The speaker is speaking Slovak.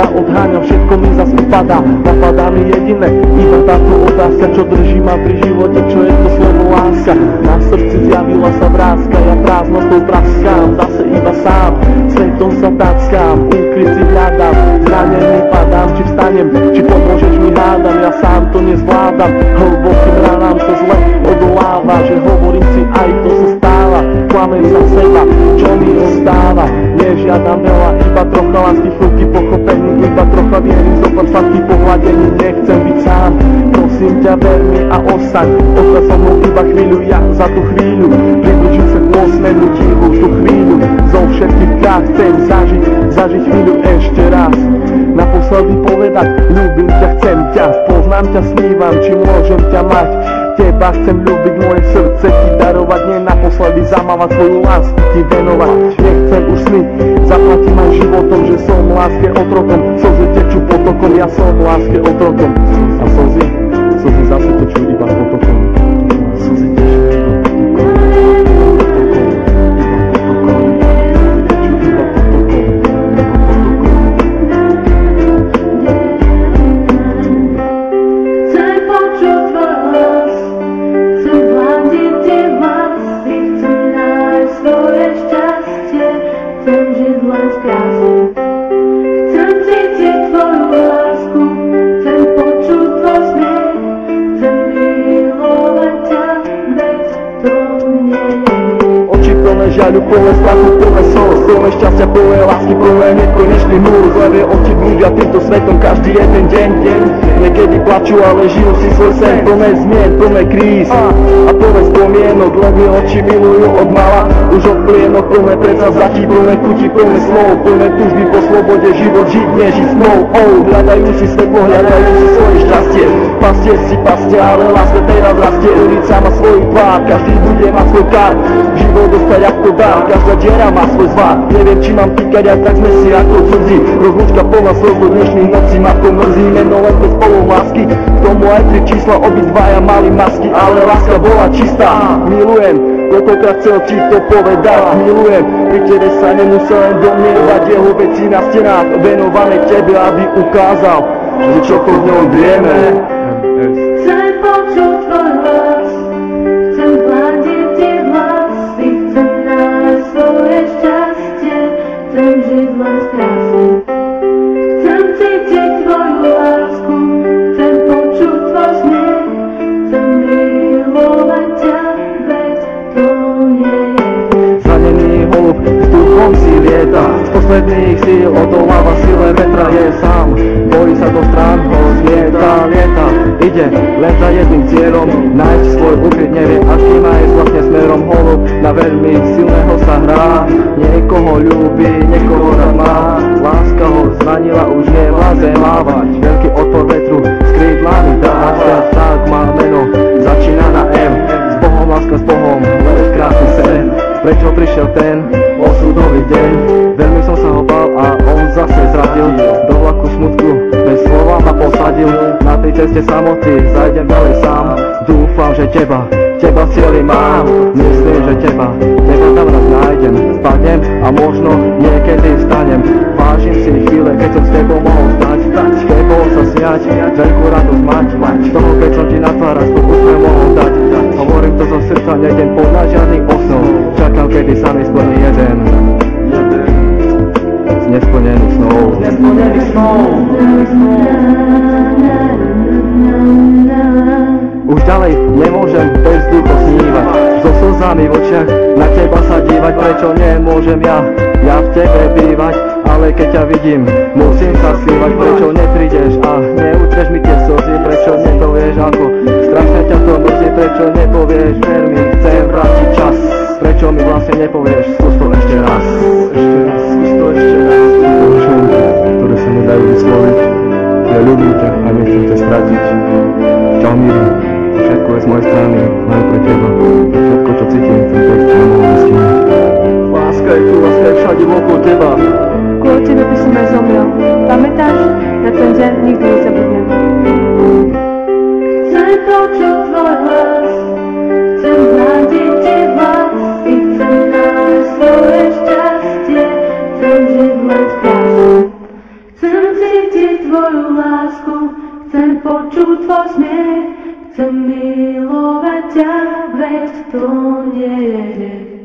seba odháňam, všetko mi zas upadá. Napadá mi jediné, iba táto otázka, čo drží ma pri živote, čo je to slovo láska. Na srdci zjavila sa vrázka, ja prázdnotou praskám, zase iba sám, svetom sa tackám, úkryt si hľadám, zranený padám, či vstanem, či pomôžeš mi hádam, ja sám to nezvládam, hlbokým ranám sa zle odoláva, že hovorím si, aj to sa stáva, klamem za seba, čo mi ostáva, nežiadam veľa, iba trocha lásky, chvíľky pochopení, iba trocha viery, zopár sladký pohľadení, nechcem byť sám, prosím ťa, ver mi a ostaň, ostaň so mnou iba chvíľu, ja za tú chvíľu, približím sa k 8. dílu, tú chvíľu, zo všetkých krát chcem zažiť chvíľu ešte raz, naposledy povedať, ľúbim ťa, chcem ťa, poznám ťa, snívam, či môžem ťa mať, teba chcem ľúbiť, moje srdce ti darovať, nie naposledy zamávať svoju lásku ti venovať, nechcem už sny, zaplatím aj životom, že som láske otrokom, slzy tečú potokom, ja som láske otrokom, a slzy zase tečú iba potokom, slzy tečú žiaľu, plné strachu, plné slz, plné šťastia, plné lásky, plné nekonečný múr, zlevé oči blúdia týmto svetom každý jeden deň. Niekedy plačú, ale žijú si svoj sen, plné zmien, plné kríz a plné spomienok, len mi oči milujú od mala, už od plienok, plné predsavzatí, plné chuti, plné slov, plné túžby po slobode, život žiť, nežiť snou. Hľadajú si svetlo, hľadajú si svoje šťastie, pastier si pastia, ale láska teraz rastie, ulica má svoj tvár, každý bude mať svoj kár, život dostať ako dár, každá diera má svoj zvar, neviem či mám týkať, aj tak sme si ako cudzí, rozlúčka plná slz do dnešných nocí, ma to mrzí, meno len bez spolov lásky, k tomu aj 3 čísla, obidvaja mali masky, ale láska bola čistá, milujem, koľkokrát chcel ti to povedať, milujem, pri tebe sa nemusel len domnievať, jeho veci na stenách, venované tebe, aby ukázal, že čo to v ňom vieme. Chcem počuť tvoj hlas, chcem hľadiť tie vlasy, chcem nájsť svoje šťastie, chcem žiť len z krásy. Chcem cítiť tvoju lásku, chcem počuť tvoj smiech, chcem milovať ťa, veď to nie je. Zranený holub s duchom si lieta, z posledných síl odoláva sile vetra, je sám, bojí sa do strán, ho zmieta, lieta, ide len za jedným cieľom, nájsť svoj ukryt, nevie aký má ísť vlastne smerom, holub na veľmi silného sa hrá, niekoho ľúbi, niekoho rád má, láska ho zranila, už nevládze mávať, veľký odpor vetru, s krídlami dáť, ten tak má meno, začína na M, s Bohom láska s Bohom, len krásny sen, prečo prišiel ten osudový deň, veľmi som sa ho bál a on zase zradil, do vlaku smutku, bez slova ma posadil, na tej ceste samoty, zajdem ďalej sám, dúfam, že teba v cieli mám, myslím, že teba tam raz nájdem, spadnem a možno niekedy vstanem, vážim si chvíle, keď som s tebou mohol stať, s tebou sa smiať, veľkú radosť mať, z toho keď som ti na tvár aspoň úsmev mohol dať, hovorím to zo srdca, nejdem podľa žiadnych osnov, čakám, kedy sa mi splní jeden z nesplnených snov. Už ďalej nemôžem bez duchu snívať, so slzami v očiach na teba sa dívať, prečo nemôžem ja v tebe bývať, ale keď ťa vidím, musím sa skrývať, prečo neprídeš a neutreš mi tie slzy, prečo nepovieš ako strašne ťa to mrzí, prečo nepovieš, ver mi, chcem vrátiť čas, prečo mi vlastne nepovieš, skús to ešte raz, ktoré sa nedajú vysloviť, ja ľúbim ťa a nechcem ťa stratiť, čau Miri. Všetko je z mojej strany, len pre teba. Všetko, čo cítim, ten text nemohol vystihnúť. Láska je tu, láska je všade okolo teba. Kvôli tebe by som aj zomrel. Pamätáš? Na ten deň nikdy nezabudnem. Chcem počuť tvoj hlas, chcem hľadiť tie vlasy, chcem nájsť svoje šťastie, chcem žiť len z krásy. Chcem to nie je hriech.